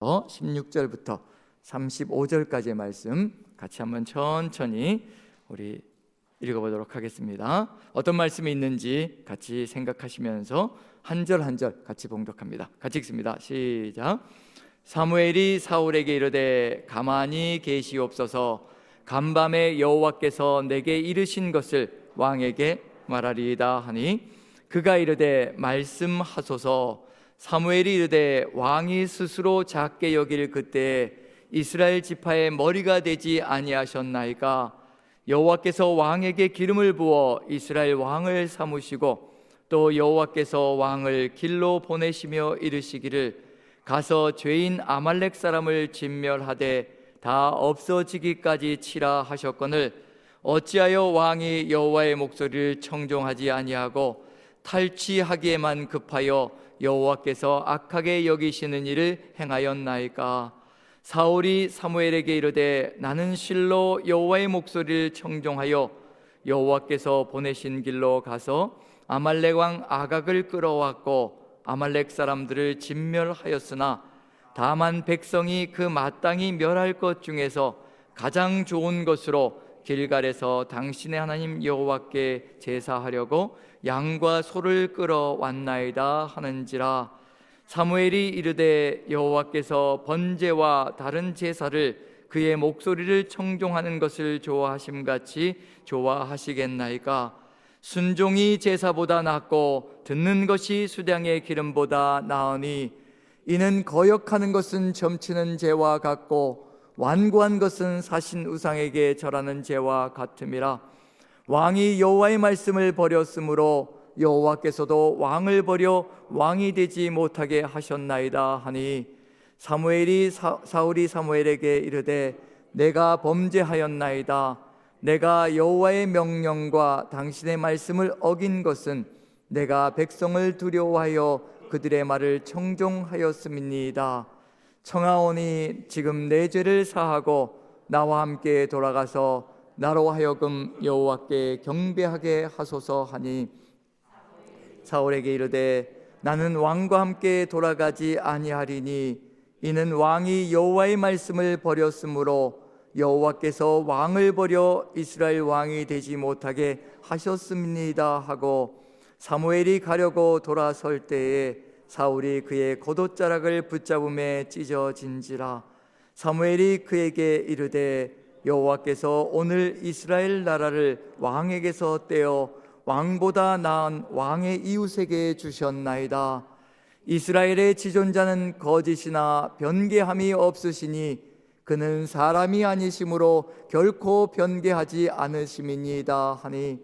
16절부터 35절까지의 말씀 같이 한번 천천히 우리 읽어보도록 하겠습니다. 어떤 말씀이 있는지 같이 생각하시면서 한 절 한 절 같이 봉독합니다. 같이 읽습니다. 시작. 사무엘이 사울에게 이르되 가만히 계시옵소서. 간밤에 여호와께서 내게 이르신 것을 왕에게 말하리이다 하니 그가 이르되 말씀하소서. 사무엘이 이르되 왕이 스스로 작게 여길 그때에 이스라엘 지파의 머리가 되지 아니하셨나이까? 여호와께서 왕에게 기름을 부어 이스라엘 왕을 삼으시고 또 여호와께서 왕을 길로 보내시며 이르시기를 가서 죄인 아말렉 사람을 진멸하되 다 없어지기까지 치라 하셨거늘 어찌하여 왕이 여호와의 목소리를 청종하지 아니하고 탈취하기에만 급하여 여호와께서 악하게 여기시는 일을 행하였나이까? 사울이 사무엘에게 이르되 나는 실로 여호와의 목소리를 청종하여 여호와께서 보내신 길로 가서 아말렉 왕 아각을 끌어왔고 아말렉 사람들을 진멸하였으나 다만 백성이 그 마땅히 멸할 것 중에서 가장 좋은 것으로 길갈에서 당신의 하나님 여호와께 제사하려고 양과 소를 끌어왔나이다 하는지라. 사무엘이 이르되 여호와께서 번제와 다른 제사를 그의 목소리를 청종하는 것을 좋아하심같이 좋아하시겠나이까? 순종이 제사보다 낫고 듣는 것이 수량의 기름보다 나으니 이는 거역하는 것은 점치는 죄와 같고 완고한 것은 사신 우상에게 절하는 죄와 같음이라. 왕이 여호와의 말씀을 버렸으므로 여호와께서도 왕을 버려 왕이 되지 못하게 하셨나이다 하니 사울이 사무엘에게 이르되 내가 범죄하였나이다. 내가 여호와의 명령과 당신의 말씀을 어긴 것은 내가 백성을 두려워하여 그들의 말을 청종하였음이니이다. 청하오니 지금 내 죄를 사하고 나와 함께 돌아가서 나로 하여금 여호와께 경배하게 하소서 하니 사울에게 이르되 나는 왕과 함께 돌아가지 아니하리니 이는 왕이 여호와의 말씀을 버렸으므로 여호와께서 왕을 버려 이스라엘 왕이 되지 못하게 하셨습니다 하고 사무엘이 가려고 돌아설 때에 사울이 그의 겉옷자락을 붙잡음에 찢어진지라. 사무엘이 그에게 이르되 여호와께서 오늘 이스라엘 나라를 왕에게서 떼어 왕보다 나은 왕의 이웃에게 주셨나이다. 이스라엘의 지존자는 거짓이나 변개함이 없으시니 그는 사람이 아니심으로 결코 변개하지 않으심이니이다 하니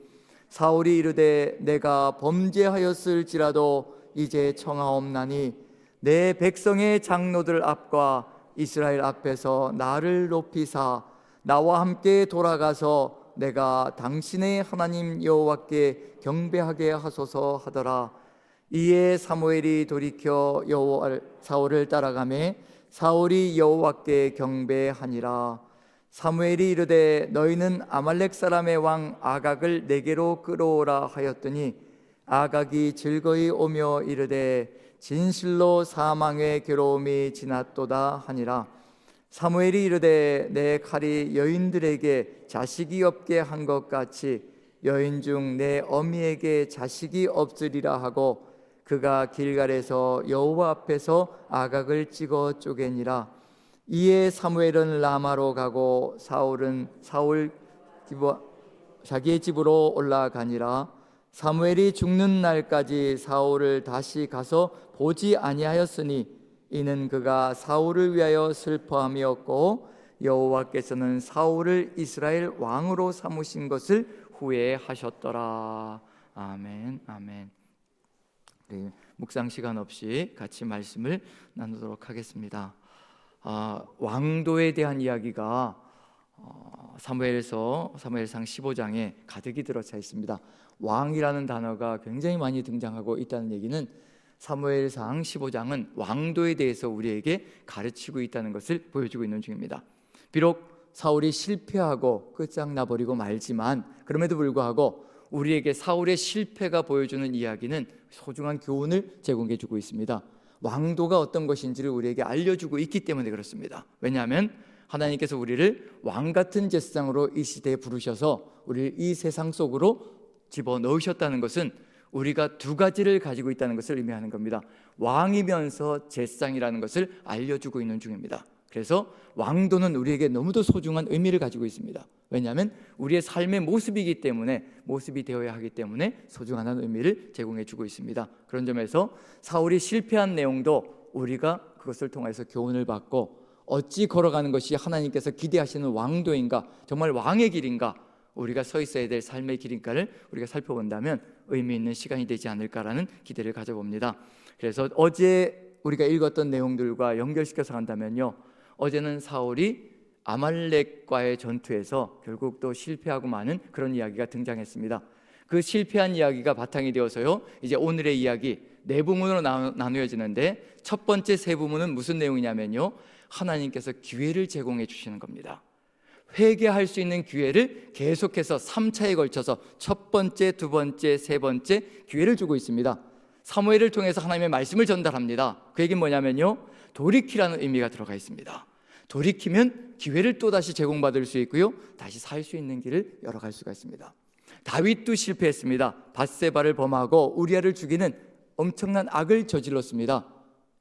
사울이 이르되 내가 범죄하였을지라도 이제 청하옵나니 내 백성의 장로들 앞과 이스라엘 앞에서 나를 높이사 나와 함께 돌아가서 내가 당신의 하나님 여호와께 경배하게 하소서 하더라. 이에 사무엘이 돌이켜 사울을 따라가매 사울이 여호와께 경배하니라. 사무엘이 이르되 너희는 아말렉 사람의 왕 아각을 내게로 끌어오라 하였더니 아각이 즐거이 오며 이르되 진실로 사망의 괴로움이 지났도다 하니라. 사무엘이 이르되 내 칼이 여인들에게 자식이 없게 한 것 같이 여인 중 내 어미에게 자식이 없으리라 하고 그가 길갈에서 여호와 앞에서 아각을 찍어 쪼개니라. 이에 사무엘은 라마로 가고 사울은 자기의 집으로 올라가니라. 사무엘이 죽는 날까지 사울을 다시 가서 보지 아니하였으니 이는 그가 사울을 위하여 슬퍼함이었고 여호와께서는 사울을 이스라엘 왕으로 삼으신 것을 후회하셨더라. 아멘, 아멘. 네, 묵상 시간 없이 같이 말씀을 나누도록 하겠습니다. 왕도에 대한 이야기가 사무엘상 15장에 가득히 들어차 있습니다. 왕이라는 단어가 굉장히 많이 등장하고 있다는 얘기는 사무엘상 15장은 왕도에 대해서 우리에게 가르치고 있다는 것을 보여주고 있는 중입니다. 비록 사울이 실패하고 끝장나버리고 말지만 그럼에도 불구하고 우리에게 사울의 실패가 보여주는 이야기는 소중한 교훈을 제공해 주고 있습니다. 왕도가 어떤 것인지를 우리에게 알려주고 있기 때문에 그렇습니다. 왜냐하면 하나님께서 우리를 왕같은 제사장으로 이 시대에 부르셔서 우리를 이 세상 속으로 집어넣으셨다는 것은 우리가 두 가지를 가지고 있다는 것을 의미하는 겁니다. 왕이면서 제사장이라는 것을 알려주고 있는 중입니다. 그래서 왕도는 우리에게 너무도 소중한 의미를 가지고 있습니다. 왜냐하면 우리의 삶의 모습이기 때문에, 모습이 되어야 하기 때문에 소중한 의미를 제공해 주고 있습니다. 그런 점에서 사울이 실패한 내용도 우리가 그것을 통해서 교훈을 받고 어찌 걸어가는 것이 하나님께서 기대하시는 왕도인가, 정말 왕의 길인가, 우리가 서 있어야 될 삶의 길인가를 우리가 살펴본다면 의미 있는 시간이 되지 않을까라는 기대를 가져봅니다. 그래서 어제 우리가 읽었던 내용들과 연결시켜서 간다면요, 어제는 사울이 아말렉과의 전투에서 결국 또 실패하고 마는 그런 이야기가 등장했습니다. 그 실패한 이야기가 바탕이 되어서요, 이제 오늘의 이야기 네 부문으로 나누어지는데 첫 번째 세 부문은 무슨 내용이냐면요, 하나님께서 기회를 제공해 주시는 겁니다. 회개할 수 있는 기회를 계속해서 3차에 걸쳐서 첫 번째, 두 번째, 세 번째 기회를 주고 있습니다. 사무엘을 통해서 하나님의 말씀을 전달합니다. 그 얘기는 뭐냐면요, 돌이키라는 의미가 들어가 있습니다. 돌이키면 기회를 또다시 제공받을 수 있고요, 다시 살 수 있는 길을 열어갈 수가 있습니다. 다윗도 실패했습니다. 밧세바를 범하고 우리아를 죽이는 엄청난 악을 저질렀습니다.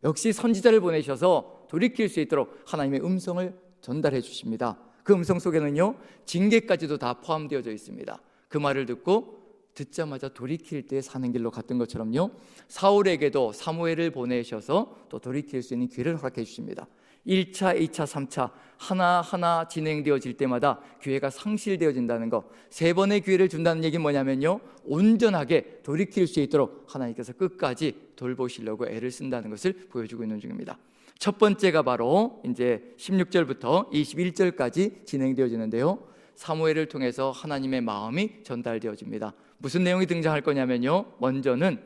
역시 선지자를 보내셔서 돌이킬 수 있도록 하나님의 음성을 전달해 주십니다. 그 음성 속에는요, 징계까지도 다 포함되어져 있습니다. 그 말을 듣자마자 돌이킬 때 사는 길로 갔던 것처럼요, 사울에게도 사무엘을 보내셔서 또 돌이킬 수 있는 기회를 허락해 주십니다. 1차, 2차, 3차 하나하나 진행되어질 때마다 기회가 상실되어진다는 것, 세 번의 기회를 준다는 얘기는 뭐냐면요, 온전하게 돌이킬 수 있도록 하나님께서 끝까지 돌보시려고 애를 쓴다는 것을 보여주고 있는 중입니다. 첫 번째가 바로 이제 16절부터 21절까지 진행되어지는데요, 사무엘을 통해서 하나님의 마음이 전달되어집니다. 무슨 내용이 등장할 거냐면요, 먼저는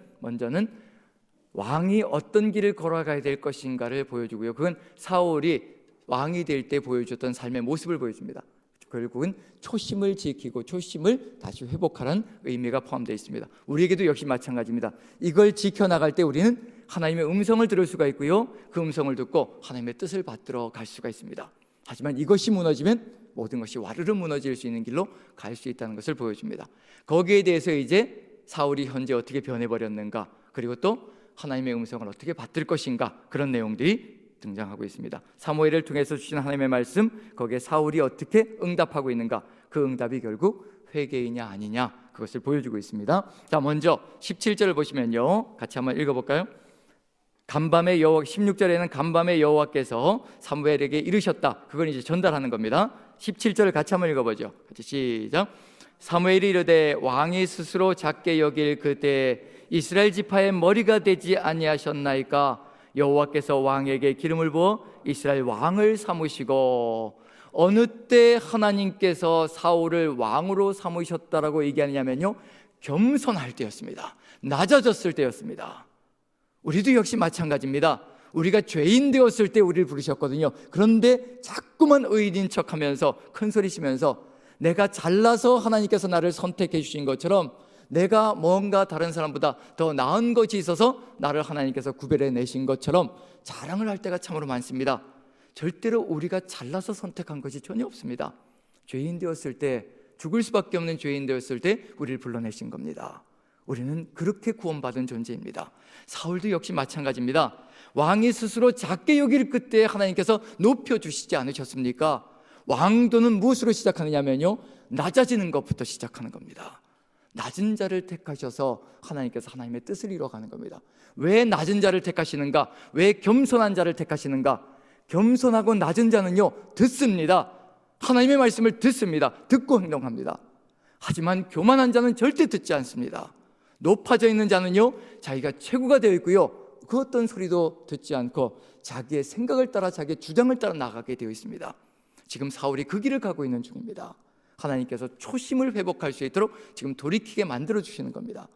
왕이 어떤 길을 걸어가야 될 것인가를 보여주고요, 그건 사울이 왕이 될 때 보여줬던 삶의 모습을 보여줍니다. 결국은 초심을 지키고 초심을 다시 회복하라는 의미가 포함되어 있습니다. 우리에게도 역시 마찬가지입니다. 이걸 지켜나갈 때 우리는 하나님의 음성을 들을 수가 있고요, 그 음성을 듣고 하나님의 뜻을 받들어 갈 수가 있습니다. 하지만 이것이 무너지면 모든 것이 와르르 무너질 수 있는 길로 갈 수 있다는 것을 보여줍니다. 거기에 대해서 이제 사울이 현재 어떻게 변해버렸는가, 그리고 또 하나님의 음성을 어떻게 받들 것인가, 그런 내용들이 등장하고 있습니다. 사무엘을 통해서 주신 하나님의 말씀, 거기에 사울이 어떻게 응답하고 있는가, 그 응답이 결국 회개이냐 아니냐, 그것을 보여주고 있습니다. 자, 먼저 17절을 보시면요, 같이 한번 읽어볼까요? 16절에는 간밤에 여호와께서 사무엘에게 이르셨다, 그걸 이제 전달하는 겁니다. 17절을 같이 한번 읽어보죠. 같이 시작. 사무엘이 이르되 왕이 스스로 작게 여길 그때 이스라엘 지파의 머리가 되지 아니하셨나이까? 여호와께서 왕에게 기름을 부어 이스라엘 왕을 삼으시고, 어느 때 하나님께서 사울을 왕으로 삼으셨다라고 얘기하냐면요, 겸손할 때였습니다. 낮아졌을 때였습니다. 우리도 역시 마찬가지입니다. 우리가 죄인 되었을 때 우리를 부르셨거든요. 그런데 자꾸만 의인인 척하면서 큰소리치면서 내가 잘나서 하나님께서 나를 선택해 주신 것처럼, 내가 뭔가 다른 사람보다 더 나은 것이 있어서 나를 하나님께서 구별해 내신 것처럼 자랑을 할 때가 참으로 많습니다. 절대로 우리가 잘나서 선택한 것이 전혀 없습니다. 죄인 되었을 때, 죽을 수밖에 없는 죄인 되었을 때 우리를 불러내신 겁니다. 우리는 그렇게 구원받은 존재입니다. 사울도 역시 마찬가지입니다. 왕이 스스로 작게 여길 그때 하나님께서 높여주시지 않으셨습니까? 왕도는 무엇으로 시작하느냐면요, 낮아지는 것부터 시작하는 겁니다. 낮은 자를 택하셔서 하나님께서 하나님의 뜻을 이루어가는 겁니다. 왜 낮은 자를 택하시는가? 왜 겸손한 자를 택하시는가? 겸손하고 낮은 자는요, 듣습니다. 하나님의 말씀을 듣습니다. 듣고 행동합니다. 하지만 교만한 자는 절대 듣지 않습니다. 높아져 있는 자는요, 자기가 최고가 되어 있고요, 그 어떤 소리도 듣지 않고 자기의 생각을 따라, 자기의 주장을 따라 나가게 되어 있습니다. 지금 사울이 그 길을 가고 있는 중입니다. 하나님께서 초심을 회복할 수 있도록 지금 돌이키게 만들어 주시는 겁니다.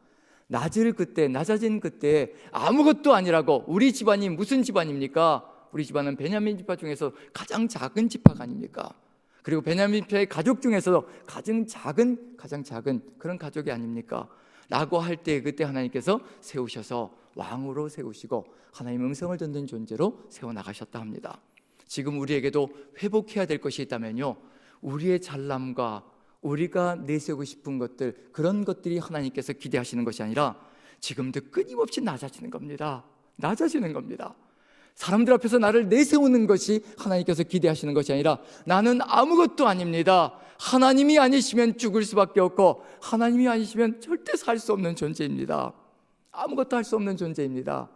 낮아진 그때 아무것도 아니라고, 우리 집안이 무슨 집안입니까? 우리 집안은 베냐민 지파 중에서 가장 작은 지파가 아닙니까? 그리고 베냐민 지파의 가족 중에서도 가장 작은 그런 가족이 아닙니까? 라고 할 때 그때 하나님께서 세우셔서 왕으로 세우시고 하나님의 음성을 듣는 존재로 세워나가셨다 합니다. 지금 우리에게도 회복해야 될 것이 있다면요, 우리의 잘남과 우리가 내세우고 싶은 것들, 그런 것들이 하나님께서 기대하시는 것이 아니라 지금도 끊임없이 낮아지는 겁니다. 낮아지는 겁니다. 사람들 앞에서 나를 내세우는 것이 하나님께서 기대하시는 것이 아니라 나는 아무것도 아닙니다. 하나님이 아니시면 죽을 수밖에 없고 하나님이 아니시면 절대 살 수 없는 존재입니다. 아무것도 할 수 없는 존재입니다.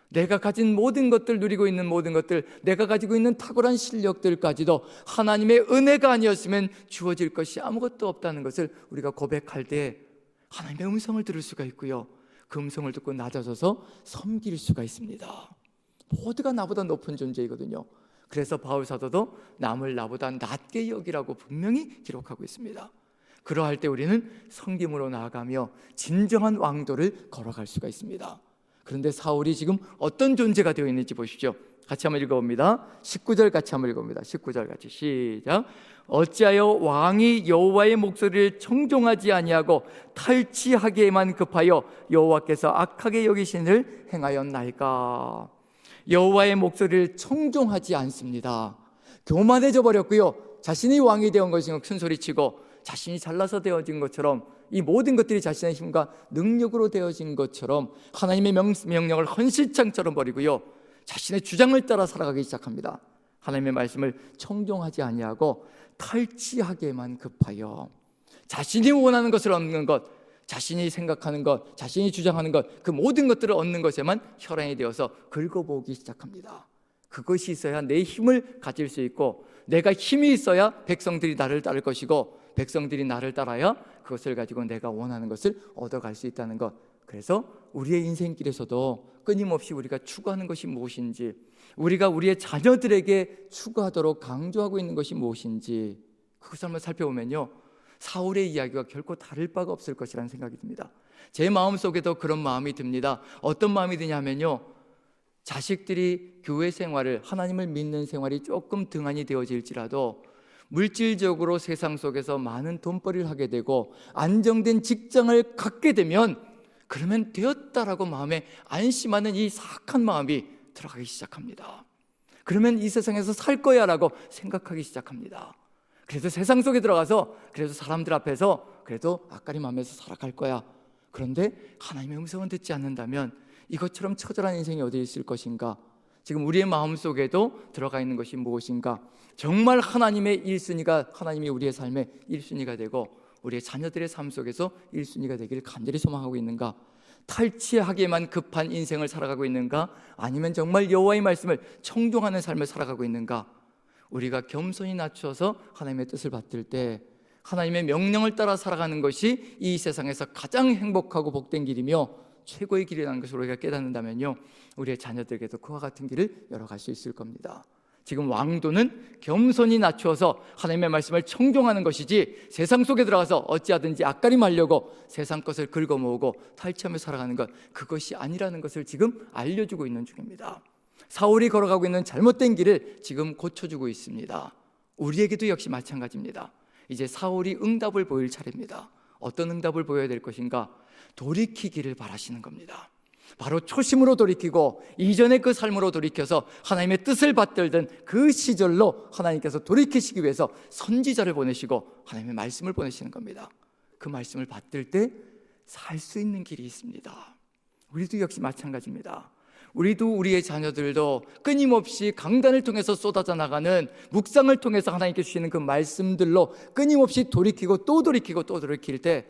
내가 가진 모든 것들, 누리고 있는 모든 것들, 내가 가지고 있는 탁월한 실력들까지도 하나님의 은혜가 아니었으면 주어질 것이 아무것도 없다는 것을 우리가 고백할 때 하나님의 음성을 들을 수가 있고요, 그 음성을 듣고 낮아져서 섬길 수가 있습니다. 모두가 나보다 높은 존재이거든요. 그래서 바울 사도도 남을 나보다 낮게 여기라고 분명히 기록하고 있습니다. 그러할 때 우리는 섬김으로 나아가며 진정한 왕도를 걸어갈 수가 있습니다. 그런데 사울이 지금 어떤 존재가 되어 있는지 보십시오. 같이 한번 읽어봅니다. 19절 같이 한번 읽어봅니다. 19절 같이 시작. 어찌하여 왕이 여호와의 목소리를 청종하지 아니하고 탈취하기에만 급하여 여호와께서 악하게 여기신 일을 행하였나이까. 여호와의 목소리를 청종하지 않습니다. 교만해져 버렸고요, 자신이 왕이 되온 것인 큰 소리치고 자신이 잘나서 되어진 것처럼, 이 모든 것들이 자신의 힘과 능력으로 되어진 것처럼 하나님의 명령을 헌신창처럼 버리고요, 자신의 주장을 따라 살아가기 시작합니다. 하나님의 말씀을 청종하지 아니하고 탈취하기에만 급하여 자신이 원하는 것을 얻는 것, 자신이 생각하는 것, 자신이 주장하는 것, 그 모든 것들을 얻는 것에만 혈안이 되어서 긁어보기 시작합니다. 그것이 있어야 내 힘을 가질 수 있고, 내가 힘이 있어야 백성들이 나를 따를 것이고, 백성들이 나를 따라야 그것을 가지고 내가 원하는 것을 얻어갈 수 있다는 것. 그래서 우리의 인생길에서도 끊임없이 우리가 추구하는 것이 무엇인지, 우리가 우리의 자녀들에게 추구하도록 강조하고 있는 것이 무엇인지, 그것을 한번 살펴보면요, 사울의 이야기와 결코 다를 바가 없을 것이라는 생각이 듭니다. 제 마음속에도 그런 마음이 듭니다. 어떤 마음이 드냐면요, 자식들이 교회 생활을, 하나님을 믿는 생활이 조금 등한이 되어질지라도 물질적으로 세상 속에서 많은 돈벌이를 하게 되고 안정된 직장을 갖게 되면, 그러면 되었다라고 마음에 안심하는 이 사악한 마음이 들어가기 시작합니다. 그러면 이 세상에서 살 거야 라고 생각하기 시작합니다. 그래서 세상 속에 들어가서, 그래도 사람들 앞에서 그래도 앞가림하면서 살아갈 거야. 그런데 하나님의 음성은 듣지 않는다면 이것처럼 처절한 인생이 어디 있을 것인가? 지금 우리의 마음속에도 들어가 있는 것이 무엇인가? 정말 하나님의 1순위가, 하나님이 우리의 삶의 1순위가 되고 우리의 자녀들의 삶 속에서 1순위가 되기를 간절히 소망하고 있는가? 탈취하기에만 급한 인생을 살아가고 있는가? 아니면 정말 여호와의 말씀을 청종하는 삶을 살아가고 있는가? 우리가 겸손히 낮춰서 하나님의 뜻을 받들 때 하나님의 명령을 따라 살아가는 것이 이 세상에서 가장 행복하고 복된 길이며 최고의 길이라는 것을 우리가 깨닫는다면요, 우리의 자녀들에게도 그와 같은 길을 열어갈 수 있을 겁니다. 지금 왕도는 겸손히 낮추어서 하나님의 말씀을 청종하는 것이지, 세상 속에 들어가서 어찌하든지 앞가림하려고 세상 것을 긁어모으고 탈취하며 살아가는 것, 그것이 아니라는 것을 지금 알려주고 있는 중입니다. 사울이 걸어가고 있는 잘못된 길을 지금 고쳐주고 있습니다. 우리에게도 역시 마찬가지입니다. 이제 사울이 응답을 보일 차례입니다. 어떤 응답을 보여야 될 것인가? 돌이키기를 바라시는 겁니다. 바로 초심으로 돌이키고 이전의 그 삶으로 돌이켜서 하나님의 뜻을 받들던 그 시절로 하나님께서 돌이키시기 위해서 선지자를 보내시고 하나님의 말씀을 보내시는 겁니다. 그 말씀을 받들 때 살 수 있는 길이 있습니다. 우리도 역시 마찬가지입니다. 우리도, 우리의 자녀들도 끊임없이 강단을 통해서 쏟아져 나가는 묵상을 통해서 하나님께 주시는 그 말씀들로 끊임없이 돌이키고 또 돌이키고 또 돌이킬 때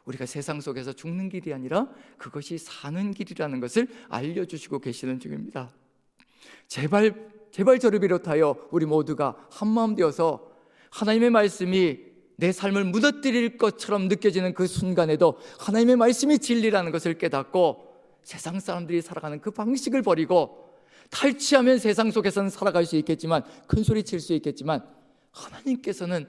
우리가 세상 속에서 죽는 길이 아니라 그것이 사는 길이라는 것을 알려주시고 계시는 중입니다. 제발 저를 비롯하여 우리 모두가 한마음 되어서 하나님의 말씀이 내 삶을 무너뜨릴 것처럼 느껴지는 그 순간에도 하나님의 말씀이 진리라는 것을 깨닫고 세상 사람들이 살아가는 그 방식을 버리고, 탈취하면 세상 속에서는 살아갈 수 있겠지만, 큰 소리 칠 수 있겠지만 하나님께서는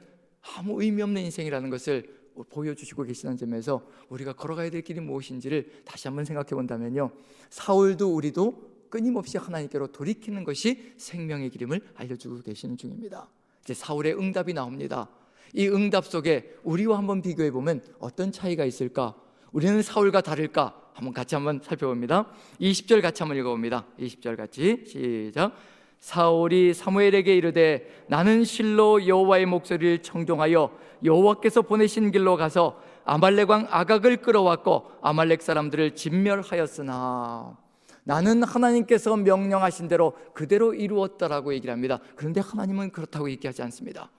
아무 의미 없는 인생이라는 것을 보여주시고 계시는 점에서 우리가 걸어가야 될 길이 무엇인지를 다시 한번 생각해 본다면요, 사울도 우리도 끊임없이 하나님께로 돌이키는 것이 생명의 길임을 알려주고 계시는 중입니다. 이제 사울의 응답이 나옵니다. 이 응답 속에 우리와 한번 비교해 보면 어떤 차이가 있을까? 우리는 사울과 다를까? 같이 한번 살펴봅니다. 20절 같이 한번 읽어봅니다. 20절 같이 시작. 사울이 사무엘에게 이르되 나는 실로 여호와의 목소리를 청종하여 여호와께서 보내신 길로 가서 아말렉 왕 아각을 끌어왔고 아말렉 사람들을 진멸하였으나 나는 하나님께서 명령하신 대로 그대로 이루었다라고 얘기를 합니다. 그런데 하나님은 그렇다고 얘기하지 않습니다.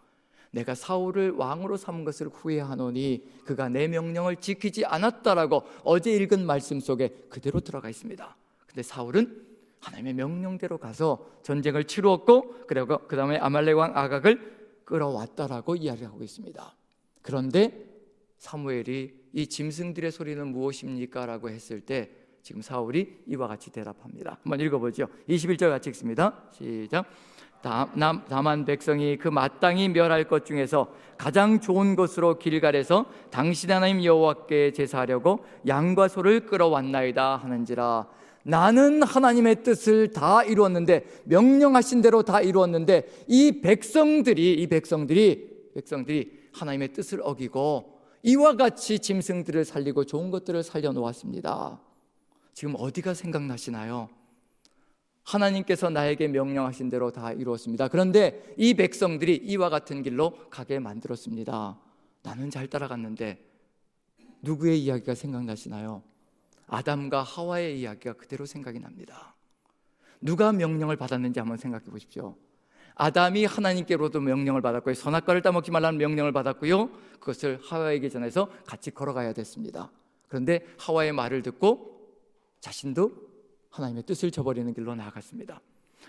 내가 사울을 왕으로 삼은 것을 후회하노니 그가 내 명령을 지키지 않았다라고 어제 읽은 말씀 속에 그대로 들어가 있습니다. 근데 사울은 하나님의 명령대로 가서 전쟁을 치루었고 그리고 그 다음에 아말렉 왕 아각을 끌어왔다라고 이야기하고 있습니다. 그런데 사무엘이 이 짐승들의 소리는 무엇입니까? 라고 했을 때 지금 사울이 이와 같이 대답합니다. 한번 읽어보죠. 21절 같이 읽습니다. 시작. 다만 백성이 그 마땅히 멸할 것 중에서 가장 좋은 것으로 길갈에서 당신 하나님 여호와께 제사하려고 양과 소를 끌어왔나이다 하는지라. 나는 하나님의 뜻을 다 이루었는데, 명령하신 대로 다 이루었는데 이 백성들이 하나님의 뜻을 어기고 이와 같이 짐승들을 살리고 좋은 것들을 살려놓았습니다. 지금 어디가 생각나시나요? 하나님께서 나에게 명령하신 대로 다 이루었습니다. 그런데 이 백성들이 이와 같은 길로 가게 만들었습니다. 나는 잘 따라갔는데 누구의 이야기가 생각나시나요? 아담과 하와의 이야기가 그대로 생각이 납니다. 누가 명령을 받았는지 한번 생각해 보십시오. 아담이 하나님께로도 명령을 받았고요, 선악과를 따먹지 말라는 명령을 받았고요, 그것을 하와에게 전해서 같이 걸어가야 됐습니다. 그런데 하와의 말을 듣고 자신도 하나님의 뜻을 저버리는 길로 나아갔습니다.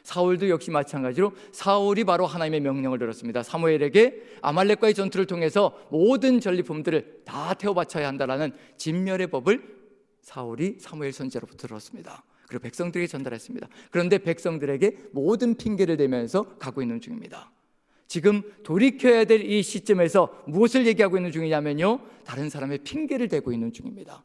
사울도 역시 마찬가지로 사울이 바로 하나님의 명령을 들었습니다. 사무엘에게 아말렉과의 전투를 통해서 모든 전리품들을 다 태워 바쳐야 한다라는 진멸의 법을 사울이 사무엘 선지자로부터 들었습니다. 그리고 백성들에게 전달했습니다. 그런데 백성들에게 모든 핑계를 대면서 가고 있는 중입니다. 지금 돌이켜야 될 이 시점에서 무엇을 얘기하고 있는 중이냐면요, 다른 사람의 핑계를 대고 있는 중입니다.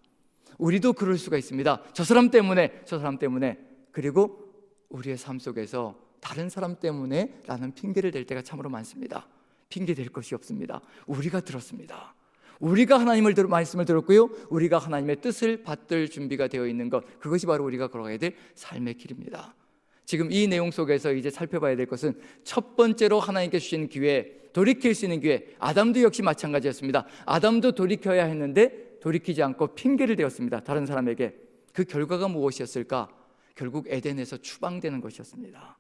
우리도 그럴 수가 있습니다. 저 사람 때문에 그리고 우리의 삶 속에서 다른 사람 때문에 라는 핑계를 댈 때가 참으로 많습니다. 핑계 댈 것이 없습니다. 우리가 들었습니다. 우리가 하나님의 말씀을 들었고요, 우리가 하나님의 뜻을 받들 준비가 되어 있는 것, 그것이 바로 우리가 걸어가야 될 삶의 길입니다. 지금 이 내용 속에서 이제 살펴봐야 될 것은 첫 번째로 하나님께 주신 기회, 돌이킬 수 있는 기회. 아담도 역시 마찬가지였습니다. 아담도 돌이켜야 했는데 돌이키지 않고 핑계를 대었습니다. 다른 사람에게. 그 결과가 무엇이었을까? 결국 에덴에서 추방되는 것이었습니다.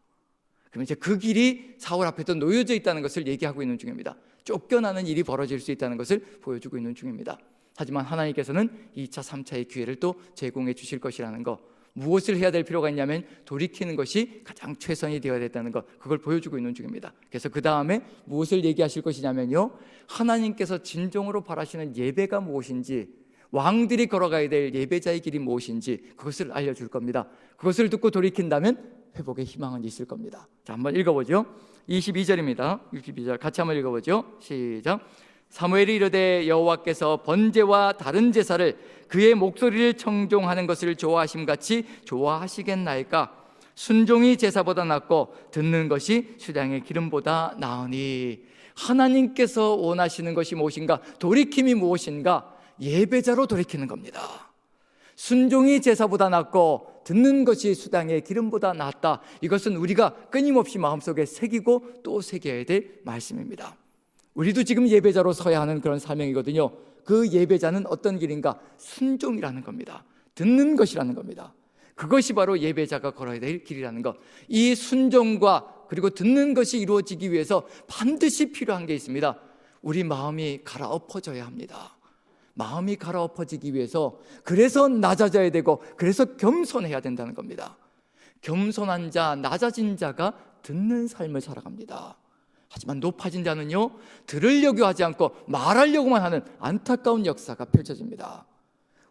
그럼 이제 그 길이 사울 앞에도 놓여져 있다는 것을 얘기하고 있는 중입니다. 쫓겨나는 일이 벌어질 수 있다는 것을 보여주고 있는 중입니다. 하지만 하나님께서는 2차, 3차의 기회를 또 제공해 주실 것이라는 것, 무엇을 해야 될 필요가 있냐면 돌이키는 것이 가장 최선이 되어야 됐다는 것, 그걸 보여주고 있는 중입니다. 그래서 그 다음에 무엇을 얘기하실 것이냐면요, 하나님께서 진정으로 바라시는 예배가 무엇인지, 왕들이 걸어가야 될 예배자의 길이 무엇인지 그것을 알려줄 겁니다. 그것을 듣고 돌이킨다면 회복의 희망은 있을 겁니다. 자, 한번 읽어보죠. 22절입니다. 22절 같이 한번 읽어보죠. 시작. 사무엘이 이르되 여호와께서 번제와 다른 제사를 그의 목소리를 청종하는 것을 좋아하심같이 좋아하시겠나이까? 순종이 제사보다 낫고 듣는 것이 수량의 기름보다 나으니. 하나님께서 원하시는 것이 무엇인가? 돌이킴이 무엇인가? 예배자로 돌이키는 겁니다. 순종이 제사보다 낫고 듣는 것이 수당의 기름보다 낫다. 이것은 우리가 끊임없이 마음속에 새기고 또 새겨야 될 말씀입니다. 우리도 지금 예배자로 서야 하는 그런 사명이거든요. 그 예배자는 어떤 길인가? 순종이라는 겁니다. 듣는 것이라는 겁니다. 그것이 바로 예배자가 걸어야 될 길이라는 것. 이 순종과 그리고 듣는 것이 이루어지기 위해서 반드시 필요한 게 있습니다. 우리 마음이 갈아엎어져야 합니다. 마음이 갈아엎어지기 위해서, 그래서 낮아져야 되고, 그래서 겸손해야 된다는 겁니다. 겸손한 자, 낮아진 자가 듣는 삶을 살아갑니다. 하지만 높아진 자는요, 들으려고 하지 않고 말하려고만 하는 안타까운 역사가 펼쳐집니다.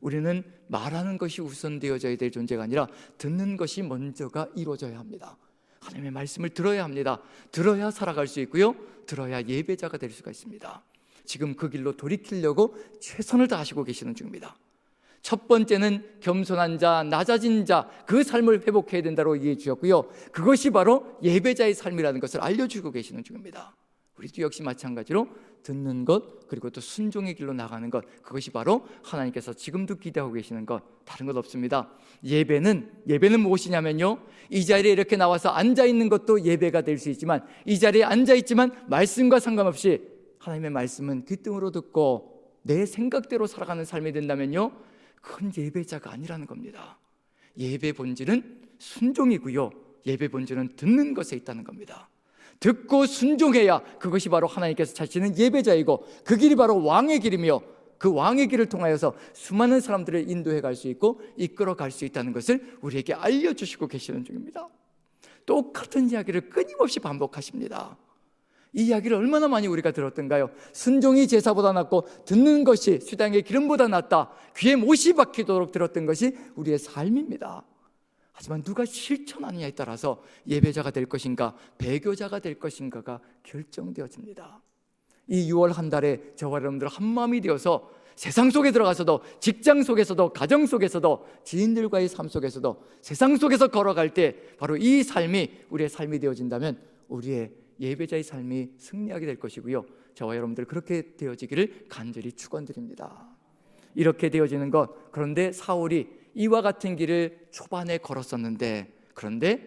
우리는 말하는 것이 우선되어져야 될 존재가 아니라 듣는 것이 먼저가 이루어져야 합니다. 하나님의 말씀을 들어야 합니다. 들어야 살아갈 수 있고요, 들어야 예배자가 될 수가 있습니다. 지금 그 길로 돌이키려고 최선을 다하시고 계시는 중입니다. 첫 번째는 겸손한 자, 낮아진 자, 그 삶을 회복해야 된다고 얘기해 주셨고요, 그것이 바로 예배자의 삶이라는 것을 알려주고 계시는 중입니다. 우리도 역시 마찬가지로 듣는 것, 그리고 또 순종의 길로 나가는 것, 그것이 바로 하나님께서 지금도 기대하고 계시는 것, 다른 것 없습니다. 예배는 무엇이냐면요, 이 자리에 이렇게 나와서 앉아있는 것도 예배가 될 수 있지만, 이 자리에 앉아있지만 말씀과 상관없이 하나님의 말씀은 귓등으로 듣고 내 생각대로 살아가는 삶이 된다면요, 그건 예배자가 아니라는 겁니다. 예배 본질은 순종이고요, 예배 본질은 듣는 것에 있다는 겁니다. 듣고 순종해야 그것이 바로 하나님께서 찾으시는 예배자이고, 그 길이 바로 왕의 길이며, 그 왕의 길을 통하여서 수많은 사람들을 인도해 갈 수 있고 이끌어 갈 수 있다는 것을 우리에게 알려주시고 계시는 중입니다. 똑같은 이야기를 끊임없이 반복하십니다. 이 이야기를 얼마나 많이 우리가 들었던가요? 순종이 제사보다 낫고 듣는 것이 수당의 기름보다 낫다, 귀에 못이 박히도록 들었던 것이 우리의 삶입니다. 하지만 누가 실천하느냐에 따라서 예배자가 될 것인가, 배교자가 될 것인가가 결정되어집니다. 이 6월 한 달에 저와 여러분들 한 마음이 되어서 세상 속에 들어가서도, 직장 속에서도, 가정 속에서도, 지인들과의 삶 속에서도, 세상 속에서 걸어갈 때 바로 이 삶이 우리의 삶이 되어진다면 우리의 예배자의 삶이 승리하게 될 것이고요, 저와 여러분들 그렇게 되어지기를 간절히 축원드립니다. 이렇게 되어지는 것, 그런데 사울이 이와 같은 길을 초반에 걸었었는데, 그런데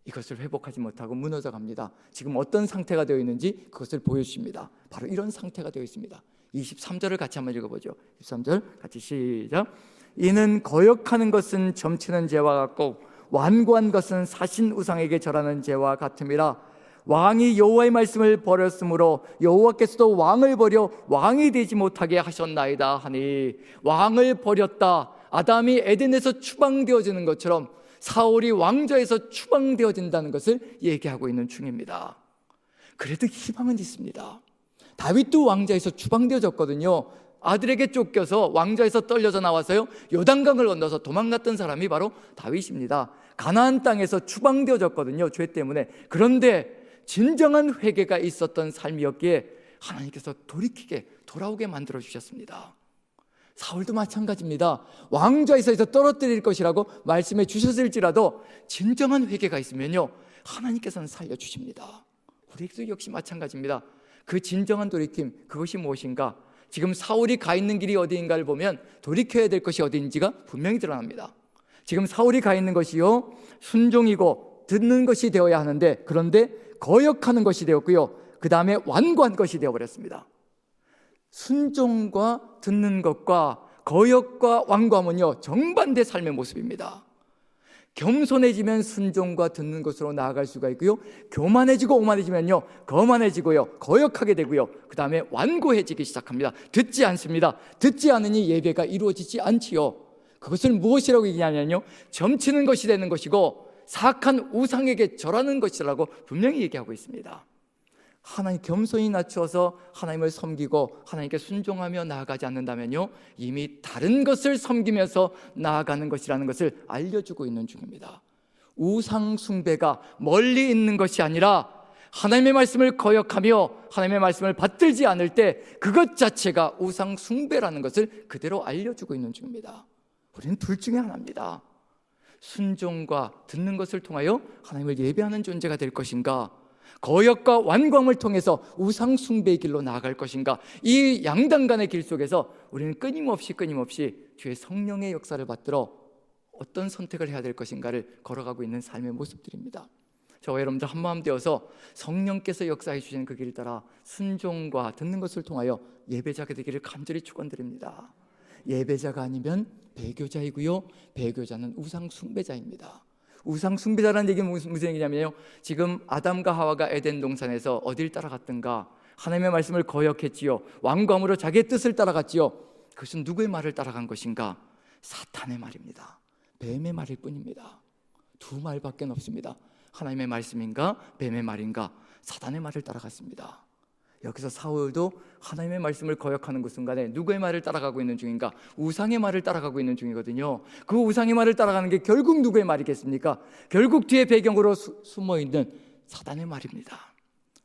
이것을 회복하지 못하고 무너져 갑니다. 지금 어떤 상태가 되어 있는지 그것을 보여주십니다. 바로 이런 상태가 되어 있습니다. 23절을 같이 한번 읽어보죠. 23절 같이 시작. 이는 거역하는 것은 점치는 죄와 같고 완고한 것은 사신 우상에게 절하는 죄와 같음이라. 왕이 여호와의 말씀을 버렸으므로 여호와께서도 왕을 버려 왕이 되지 못하게 하셨나이다 하니, 왕을 버렸다, 아담이 에덴에서 추방되어지는 것처럼 사울이 왕좌에서 추방되어진다는 것을 얘기하고 있는 중입니다. 그래도 희망은 있습니다. 다윗도 왕좌에서 추방되어졌거든요. 아들에게 쫓겨서 왕좌에서 떨려져 나와서요, 요단강을 건너서 도망갔던 사람이 바로 다윗입니다. 가나안 땅에서 추방되어졌거든요, 죄 때문에. 그런데 진정한 회개가 있었던 삶이었기에 하나님께서 돌아오게 만들어 주셨습니다. 사울도 마찬가지입니다. 왕좌에서 떨어뜨릴 것이라고 말씀해 주셨을지라도 진정한 회개가 있으면요, 하나님께서는 살려주십니다. 우리도 역시 마찬가지입니다. 그 진정한 돌이킴, 그것이 무엇인가? 지금 사울이 가 있는 길이 어디인가를 보면 돌이켜야 될 것이 어디인지가 분명히 드러납니다. 지금 사울이 가 있는 것이요, 순종이고 듣는 것이 되어야 하는데, 그런데 거역하는 것이 되었고요, 그 다음에 완고한 것이 되어버렸습니다. 순종과 듣는 것과 거역과 완고함은요, 정반대 삶의 모습입니다. 겸손해지면 순종과 듣는 것으로 나아갈 수가 있고요, 교만해지고 오만해지면요, 거만해지고요, 거역하게 되고요, 그 다음에 완고해지기 시작합니다. 듣지 않습니다. 듣지 않으니 예배가 이루어지지 않지요. 그것을 무엇이라고 얘기하냐면요, 점치는 것이 되는 것이고 사악한 우상에게 절하는 것이라고 분명히 얘기하고 있습니다. 하나님 겸손히 낮추어서 하나님을 섬기고 하나님께 순종하며 나아가지 않는다면요, 이미 다른 것을 섬기면서 나아가는 것이라는 것을 알려주고 있는 중입니다. 우상 숭배가 멀리 있는 것이 아니라 하나님의 말씀을 거역하며 하나님의 말씀을 받들지 않을 때 그것 자체가 우상 숭배라는 것을 그대로 알려주고 있는 중입니다. 우리는 둘 중에 하나입니다. 순종과 듣는 것을 통하여 하나님을 예배하는 존재가 될 것인가, 거역과 완고함을 통해서 우상 숭배의 길로 나아갈 것인가, 이 양단간의 길 속에서 우리는 끊임없이 주의 성령의 역사를 받들어 어떤 선택을 해야 될 것인가를 걸어가고 있는 삶의 모습들입니다. 저와 여러분들 한마음 되어서 성령께서 역사해 주시는 그 길을 따라 순종과 듣는 것을 통하여 예배자가 되기를 간절히 축원드립니다. 예배자가 아니면 배교자이고요, 배교자는 우상 숭배자입니다. 우상 숭배자라는 얘기는 무슨 얘기냐면요, 지금 아담과 하와가 에덴 동산에서 어딜 따라갔던가? 하나님의 말씀을 거역했지요. 완고함으로 자기의 뜻을 따라갔지요. 그것은 누구의 말을 따라간 것인가? 사탄의 말입니다. 뱀의 말일 뿐입니다. 두 말밖에 없습니다. 하나님의 말씀인가, 뱀의 말인가? 사탄의 말을 따라갔습니다. 여기서 사울도 하나님의 말씀을 거역하는 그 순간에 누구의 말을 따라가고 있는 중인가? 우상의 말을 따라가고 있는 중이거든요. 그 우상의 말을 따라가는 게 결국 누구의 말이겠습니까? 결국 뒤에 배경으로 숨어있는 사단의 말입니다.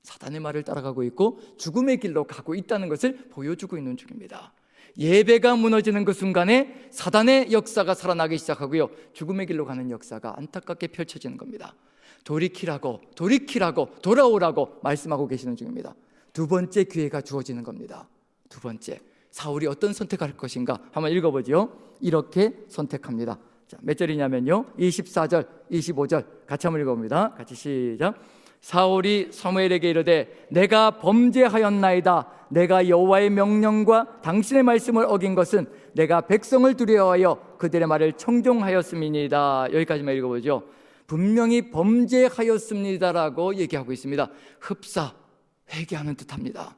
사단의 말을 따라가고 있고 죽음의 길로 가고 있다는 것을 보여주고 있는 중입니다. 예배가 무너지는 그 순간에 사단의 역사가 살아나기 시작하고요, 죽음의 길로 가는 역사가 안타깝게 펼쳐지는 겁니다. 돌이키라고 돌아오라고 말씀하고 계시는 중입니다. 두 번째 기회가 주어지는 겁니다. 두 번째, 사울이 어떤 선택을 할 것인가 한번 읽어보죠. 이렇게 선택합니다. 자, 몇 절이냐면요, 24절, 25절 같이 한번 읽어봅니다. 같이 시작. 사울이 사무엘에게 이르되 내가 범죄하였나이다. 내가 여호와의 명령과 당신의 말씀을 어긴 것은 내가 백성을 두려워하여 그들의 말을 청종하였음이니이다. 여기까지만 읽어보죠. 분명히 범죄하였습니다라고 얘기하고 있습니다. 흡사, 회개하는 듯합니다.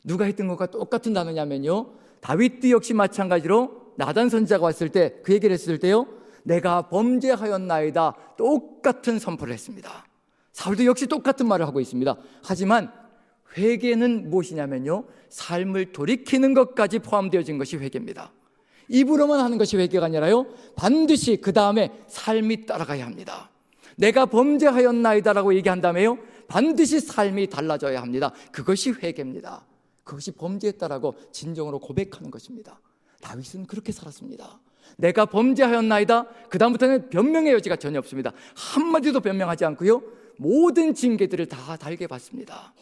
누가 했던 것과 똑같은 단어냐면요, 다윗도 역시 마찬가지로 나단 선지자가 왔을 때 그 얘기를 했을 때요, 내가 범죄하였나이다, 똑같은 선포를 했습니다. 사울도 역시 똑같은 말을 하고 있습니다. 하지만 회개는 무엇이냐면요, 삶을 돌이키는 것까지 포함되어진 것이 회개입니다. 입으로만 하는 것이 회개가 아니라요, 반드시 그 다음에 삶이 따라가야 합니다. 내가 범죄하였나이다라고 얘기한 다음에요, 반드시 삶이 달라져야 합니다. 그것이 회개입니다. 그것이 범죄했다라고 진정으로 고백하는 것입니다. 다윗은 그렇게 살았습니다. 내가 범죄하였나이다, 그 다음부터는 변명의 여지가 전혀 없습니다. 한마디도 변명하지 않고요, 모든 징계들을 다 달게 받습니다.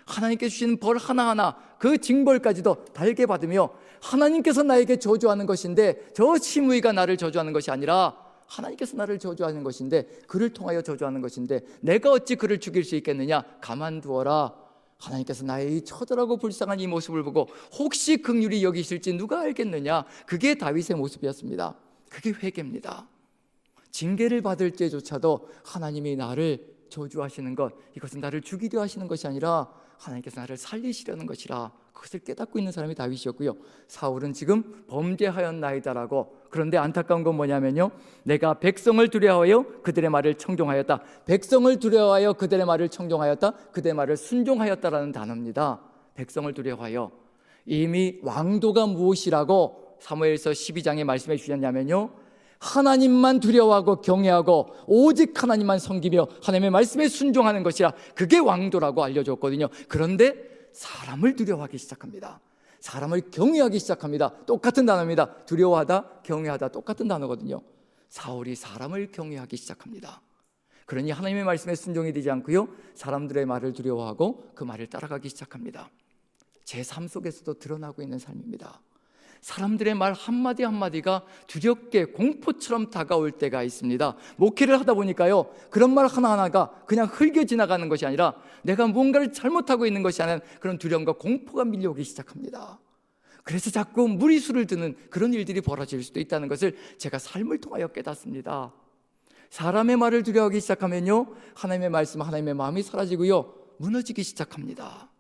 하나님께 주시는 벌 하나하나 그 징벌까지도 달게 받으며, 하나님께서 나에게 저주하는 것인데 저 시므이가 나를 저주하는 것이 아니라 하나님께서 나를 저주하는 것인데, 그를 통하여 저주하는 것인데 내가 어찌 그를 죽일 수 있겠느냐, 가만두어라. 하나님께서 나의 이 처절하고 불쌍한 이 모습을 보고 혹시 긍휼히 여기실지 누가 알겠느냐. 그게 다윗의 모습이었습니다. 그게 회개입니다. 징계를 받을 때조차도 하나님이 나를 저주하시는 것, 이것은 나를 죽이려 하시는 것이 아니라 하나님께서 나를 살리시려는 것이라, 그것을 깨닫고 있는 사람이 다윗이었고요. 사울은 지금 범죄하였나이다라고. 그런데 안타까운 건 뭐냐면요, 내가 백성을 두려워하여 그들의 말을 청종하였다. 백성을 두려워하여 그들의 말을 청종하였다, 그들의 말을 순종하였다라는 단어입니다. 백성을 두려워하여. 이미 왕도가 무엇이라고 사무엘서 12장에 말씀해 주셨냐면요, 하나님만 두려워하고 경외하고 오직 하나님만 섬기며 하나님의 말씀에 순종하는 것이라, 그게 왕도라고 알려줬거든요. 그런데 사람을 두려워하기 시작합니다. 사람을 경외하기 시작합니다. 똑같은 단어입니다. 두려워하다, 경외하다 똑같은 단어거든요. 사울이 사람을 경외하기 시작합니다. 그러니 하나님의 말씀에 순종이 되지 않고요, 사람들의 말을 두려워하고 그 말을 따라가기 시작합니다. 제 삶 속에서도 드러나고 있는 삶입니다. 사람들의 말 한마디 한마디가 두렵게 공포처럼 다가올 때가 있습니다. 목회를 하다 보니까요, 그런 말 하나하나가 그냥 흘겨 지나가는 것이 아니라 내가 뭔가를 잘못하고 있는 것이 아니라 그런 두려움과 공포가 밀려오기 시작합니다. 그래서 자꾸 무리수를 드는 그런 일들이 벌어질 수도 있다는 것을 제가 삶을 통하여 깨닫습니다. 사람의 말을 두려워하기 시작하면요, 하나님의 말씀, 하나님의 마음이 사라지고요, 무너지기 시작합니다.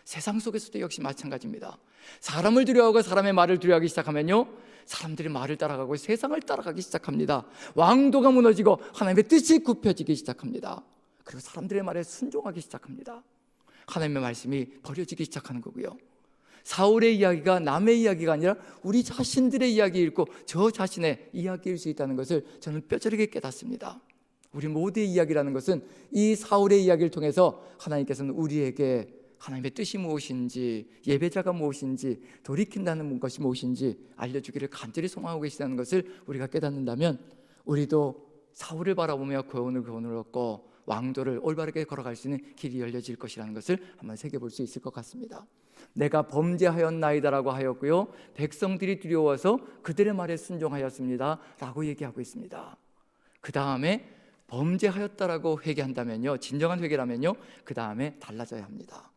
세상 속에서도 역시 마찬가지입니다. 사람을 두려워하고 사람의 말을 두려워하기 시작하면요, 사람들이 말을 따라가고 세상을 따라가기 시작합니다. 왕도가 무너지고 하나님의 뜻이 굽혀지기 시작합니다. 그리고 사람들의 말에 순종하기 시작합니다. 하나님의 말씀이 버려지기 시작하는 거고요. 사울의 이야기가 남의 이야기가 아니라 우리 자신들의 이야기일 고 저 자신의 이야기일 수 있다는 것을 저는 뼈저리게 깨닫습니다. 우리 모두의 이야기라는 것은 이 사울의 이야기를 통해서 하나님께서는 우리에게 하나님의 뜻이 무엇인지, 예배자가 무엇인지, 돌이킨다는 것이 무엇인지 알려주기를 간절히 소망하고 계시다는 것을 우리가 깨닫는다면, 우리도 사울을 바라보며 교훈을 얻고 왕도를 올바르게 걸어갈 수 있는 길이 열려질 것이라는 것을 한번 새겨볼 수 있을 것 같습니다. 내가 범죄하였나이다라고 하였고요, 백성들이 두려워서 그들의 말에 순종하였습니다 라고 얘기하고 있습니다. 그 다음에 범죄하였다라고 회개한다면요, 진정한 회개라면요, 그 다음에 달라져야 합니다.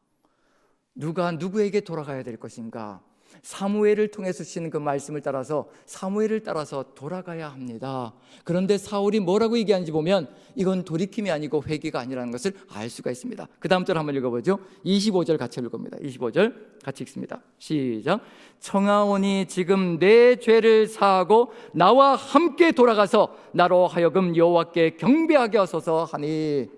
누가 누구에게 돌아가야 될 것인가? 사무엘을 통해서 주시는 그 말씀을 따라서, 사무엘을 따라서 돌아가야 합니다. 그런데 사울이 뭐라고 얘기하는지 보면 이건 돌이킴이 아니고 회개가 아니라는 것을 알 수가 있습니다. 그 다음 절 한번 읽어보죠. 25절 같이 읽습니다. 25절 같이 읽습니다. 시작. 청하오니 지금 내 죄를 사하고 나와 함께 돌아가서 나로 하여금 여호와께 경배하게 하소서 하니,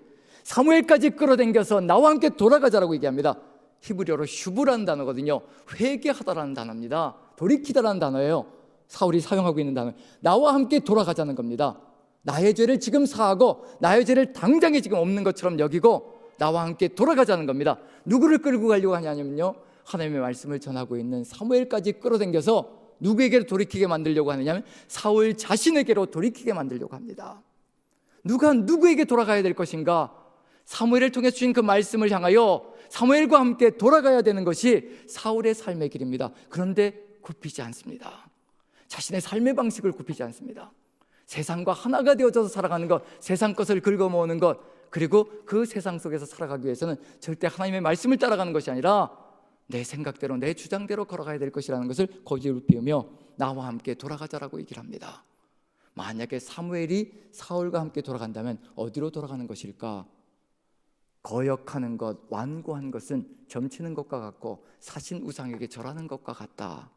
사무엘까지 끌어당겨서 나와 함께 돌아가자라고 얘기합니다. 히브리어로 슈브라는 단어거든요. 회개하다라는 단어입니다. 돌이키다라는 단어예요. 사울이 사용하고 있는 단어. 나와 함께 돌아가자는 겁니다. 나의 죄를 지금 사하고 나의 죄를 당장에 지금 없는 것처럼 여기고 나와 함께 돌아가자는 겁니다. 누구를 끌고 가려고 하냐면요, 하나님의 말씀을 전하고 있는 사무엘까지 끌어당겨서 누구에게로 돌이키게 만들려고 하느냐면 사울 자신에게로 돌이키게 만들려고 합니다. 누가 누구에게 돌아가야 될 것인가? 사무엘을 통해 주신 그 말씀을 향하여 사무엘과 함께 돌아가야 되는 것이 사울의 삶의 길입니다. 그런데 굽히지 않습니다. 자신의 삶의 방식을 굽히지 않습니다. 세상과 하나가 되어져서 살아가는 것, 세상 것을 긁어모으는 것, 그리고 그 세상 속에서 살아가기 위해서는 절대 하나님의 말씀을 따라가는 것이 아니라 내 생각대로, 내 주장대로 걸어가야 될 것이라는 것을 고집을 피우며 나와 함께 돌아가자라고 얘기를 합니다. 만약에 사무엘이 사울과 함께 돌아간다면 어디로 돌아가는 것일까? 거역하는 것, 완고한 것은 점치는 것과 같고 사신 우상에게 절하는 것과 같다.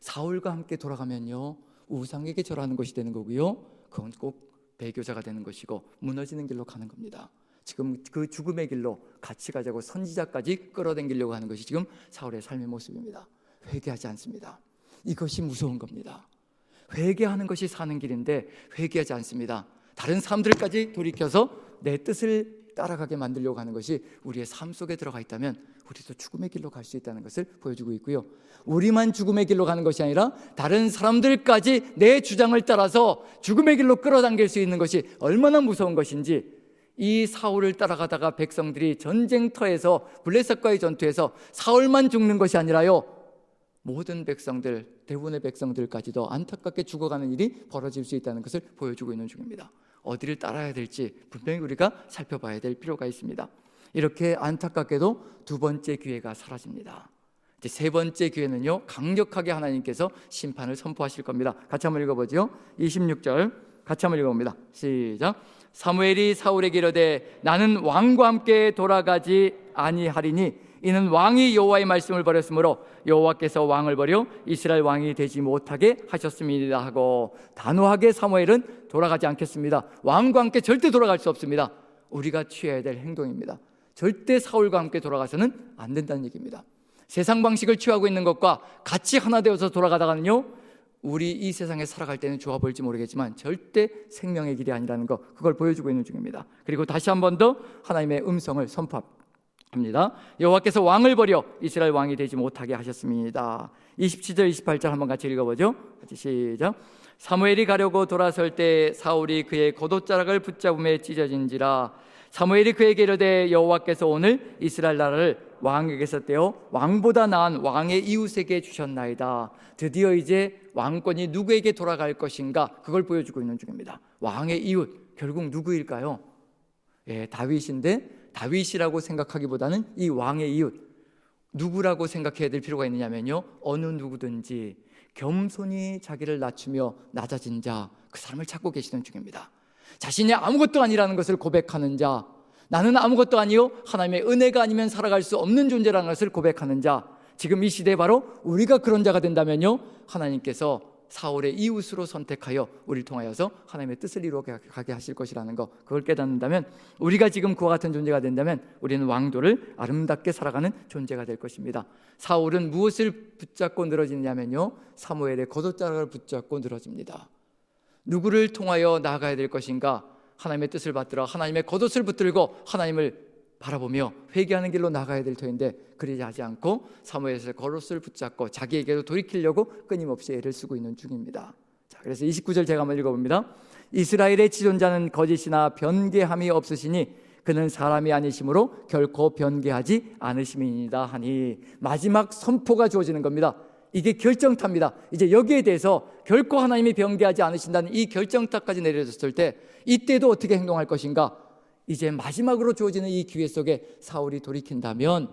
사울과 함께 돌아가면요, 우상에게 절하는 것이 되는 거고요, 그건 꼭 배교자가 되는 것이고 무너지는 길로 가는 겁니다. 지금 그 죽음의 길로 같이 가자고 선지자까지 끌어당기려고 하는 것이 지금 사울의 삶의 모습입니다. 회개하지 않습니다. 이것이 무서운 겁니다. 회개하는 것이 사는 길인데 회개하지 않습니다. 다른 사람들까지 돌이켜서 내 뜻을 따라가게 만들려고 하는 것이 우리의 삶 속에 들어가 있다면 우리도 죽음의 길로 갈 수 있다는 것을 보여주고 있고요, 우리만 죽음의 길로 가는 것이 아니라 다른 사람들까지 내 주장을 따라서 죽음의 길로 끌어당길 수 있는 것이 얼마나 무서운 것인지, 이 사울을 따라가다가 백성들이 전쟁터에서 블레셋과의 전투에서 사울만 죽는 것이 아니라요, 모든 백성들, 대부분의 백성들까지도 안타깝게 죽어가는 일이 벌어질 수 있다는 것을 보여주고 있는 중입니다. 어디를 따라야 될지 분명히 우리가 살펴봐야 될 필요가 있습니다. 이렇게 안타깝게도 두 번째 기회가 사라집니다. 이제 세 번째 기회는요, 강력하게 하나님께서 심판을 선포하실 겁니다. 같이 한번 읽어보죠. 26절 같이 한번 읽어봅니다. 시작. 사무엘이 사울에게 이르되 나는 왕과 함께 돌아가지 아니하리니 이는 왕이 여호와의 말씀을 버렸으므로 여호와께서 왕을 버려 이스라엘 왕이 되지 못하게 하셨습니다 하고, 단호하게 사무엘은 돌아가지 않겠습니다. 왕과 함께 절대 돌아갈 수 없습니다. 우리가 취해야 될 행동입니다. 절대 사울과 함께 돌아가서는 안 된다는 얘기입니다. 세상 방식을 취하고 있는 것과 같이 하나 되어서 돌아가다가는요, 우리 이 세상에 살아갈 때는 좋아 보일지 모르겠지만 절대 생명의 길이 아니라는 것, 그걸 보여주고 있는 중입니다. 그리고 다시 한 번 더 하나님의 음성을 선포합니다. 여호와께서 왕을 버려 이스라엘 왕이 되지 못하게 하셨습니다. 27절 28절 한번 같이 읽어보죠. 같이 시작. 사무엘이 가려고 돌아설 때 사울이 그의 겉옷자락을 붙잡음에 찢어진지라. 사무엘이 그에게 이르되 여호와께서 오늘 이스라엘 나라를 왕에게서 떼어 왕보다 나은 왕의 이웃에게 주셨나이다. 드디어 이제 왕권이 누구에게 돌아갈 것인가, 그걸 보여주고 있는 중입니다. 왕의 이웃, 결국 누구일까요? 다윗인데 다윗이라고 생각하기보다는 이 왕의 이웃, 누구라고 생각해야 될 필요가 있느냐면요, 어느 누구든지 겸손히 자기를 낮추며 낮아진 자, 그 사람을 찾고 계시는 중입니다. 자신이 아무것도 아니라는 것을 고백하는 자, 나는 아무것도 아니요 하나님의 은혜가 아니면 살아갈 수 없는 존재라는 것을 고백하는 자, 지금 이 시대에 바로 우리가 그런 자가 된다면요, 하나님께서 사울의 이웃으로 선택하여 우리를 통하여서 하나님의 뜻을 이루어가게 하실 것이라는 것, 그걸 깨닫는다면, 우리가 지금 그와 같은 존재가 된다면 우리는 왕도를 아름답게 살아가는 존재가 될 것입니다. 사울은 무엇을 붙잡고 늘어지냐면요, 사무엘의 겉옷자락을 붙잡고 늘어집니다. 누구를 통하여 나아가야 될 것인가, 하나님의 뜻을 받들어 하나님의 겉옷을 붙들고 하나님을 바라보며 회개하는 길로 나가야 될 터인데, 그러지 하지 않고 사무엘의 겉옷을 붙잡고 자기에게도 돌이키려고 끊임없이 애를 쓰고 있는 중입니다. 자, 그래서 29절 제가 한번 읽어봅니다. 이스라엘의 지존자는 거짓이나 변개함이 없으시니 그는 사람이 아니심으로 결코 변개하지 않으심이니이다 하니, 마지막 선포가 주어지는 겁니다. 이게 결정타입니다. 이제 여기에 대해서 결코 하나님이 변개하지 않으신다는 이 결정타까지 내려졌을 때, 이때도 어떻게 행동할 것인가, 이제 마지막으로 주어지는 이 기회 속에 사울이 돌이킨다면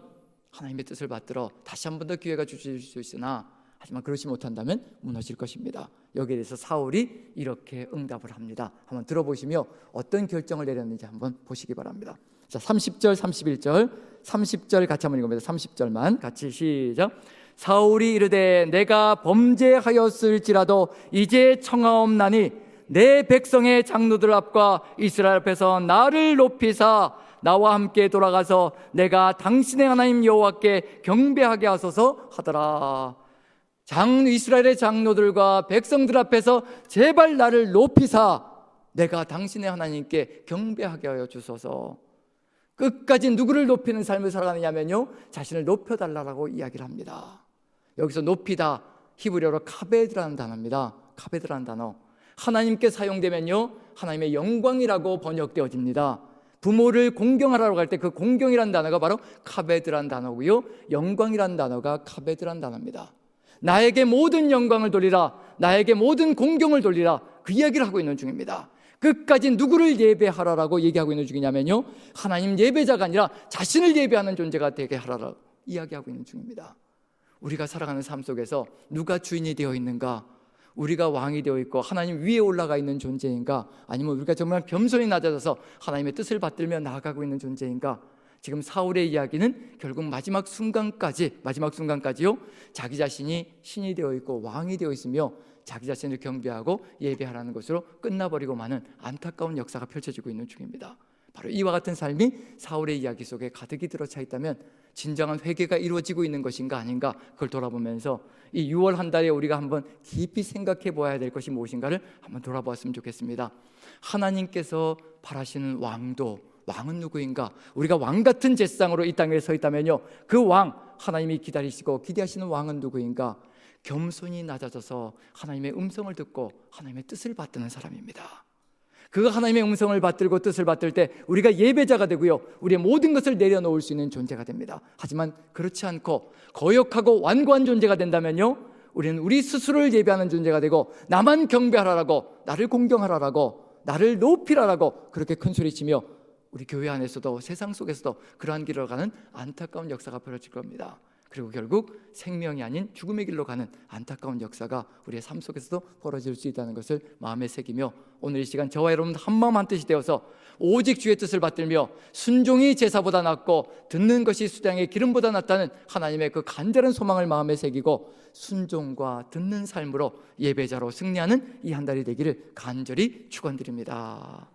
하나님의 뜻을 받들어 다시 한 번 더 기회가 주실 수 있으나, 하지만 그렇지 못한다면 무너질 것입니다. 여기에 대해서 사울이 이렇게 응답을 합니다. 한번 들어보시며 어떤 결정을 내렸는지 한번 보시기 바랍니다. 자, 30절 31절 30절 같이 한번 읽어봅니다. 30절만 같이 시작. 사울이 이르되 내가 범죄하였을지라도 이제 청하옵나니 내 백성의 장로들 앞과 이스라엘 앞에서 나를 높이사 나와 함께 돌아가서 내가 당신의 하나님 여호와께 경배하게 하소서 하더라. 이스라엘의 장로들과 백성들 앞에서 제발 나를 높이사 내가 당신의 하나님께 경배하게 하여 주소서. 끝까지 누구를 높이는 삶을 살아가느냐면요, 자신을 높여달라고 이야기를 합니다. 여기서 높이다, 히브리어로 카베드라는 단어입니다. 카베드라는 단어, 하나님께 사용되면요 하나님의 영광이라고 번역되어집니다. 부모를 공경하라고 할 때 그 공경이라는 단어가 바로 카베드란 단어고요, 영광이라는 단어가 카베드란 단어입니다. 나에게 모든 영광을 돌리라, 나에게 모든 공경을 돌리라, 그 이야기를 하고 있는 중입니다. 끝까지 누구를 예배하라라고 얘기하고 있는 중이냐면요, 하나님 예배자가 아니라 자신을 예배하는 존재가 되게 하라라고 이야기하고 있는 중입니다. 우리가 살아가는 삶 속에서 누가 주인이 되어 있는가? 우리가 왕이 되어 있고 하나님 위에 올라가 있는 존재인가? 아니면 우리가 정말 겸손히 낮아져서 하나님의 뜻을 받들며 나아가고 있는 존재인가? 지금 사울의 이야기는 결국 마지막 순간까지요, 자기 자신이 신이 되어 있고 왕이 되어 있으며 자기 자신을 경배하고 예배하라는 것으로 끝나버리고 마는 안타까운 역사가 펼쳐지고 있는 중입니다. 바로 이와 같은 삶이 사울의 이야기 속에 가득히 들어차 있다면 진정한 회개가 이루어지고 있는 것인가 아닌가, 그걸 돌아보면서 이 6월 한 달에 우리가 한번 깊이 생각해 보아야 될 것이 무엇인가를 한번 돌아보았으면 좋겠습니다. 하나님께서 바라시는 왕은 누구인가? 우리가 왕 같은 제상으로 이 땅에 서 있다면요, 그 왕, 하나님이 기다리시고 기대하시는 왕은 누구인가? 겸손히 낮아져서 하나님의 음성을 듣고 하나님의 뜻을 받드는 사람입니다. 그 하나님의 음성을 받들고 뜻을 받들 때 우리가 예배자가 되고요, 우리의 모든 것을 내려놓을 수 있는 존재가 됩니다. 하지만 그렇지 않고 거역하고 완고한 존재가 된다면요, 우리는 우리 스스로를 예배하는 존재가 되고 나만 경배하라라고, 나를 공경하라라고, 나를 높이라라고 그렇게 큰소리치며 우리 교회 안에서도 세상 속에서도 그러한 길을 가는 안타까운 역사가 벌어질 겁니다. 그리고 결국 생명이 아닌 죽음의 길로 가는 안타까운 역사가 우리의 삶 속에서도 벌어질 수 있다는 것을 마음에 새기며, 오늘 이 시간 저와 여러분 한마음 한뜻이 되어서 오직 주의 뜻을 받들며 순종이 제사보다 낫고 듣는 것이 수량의 기름보다 낫다는 하나님의 그 간절한 소망을 마음에 새기고 순종과 듣는 삶으로 예배자로 승리하는 이 한 달이 되기를 간절히 축원드립니다.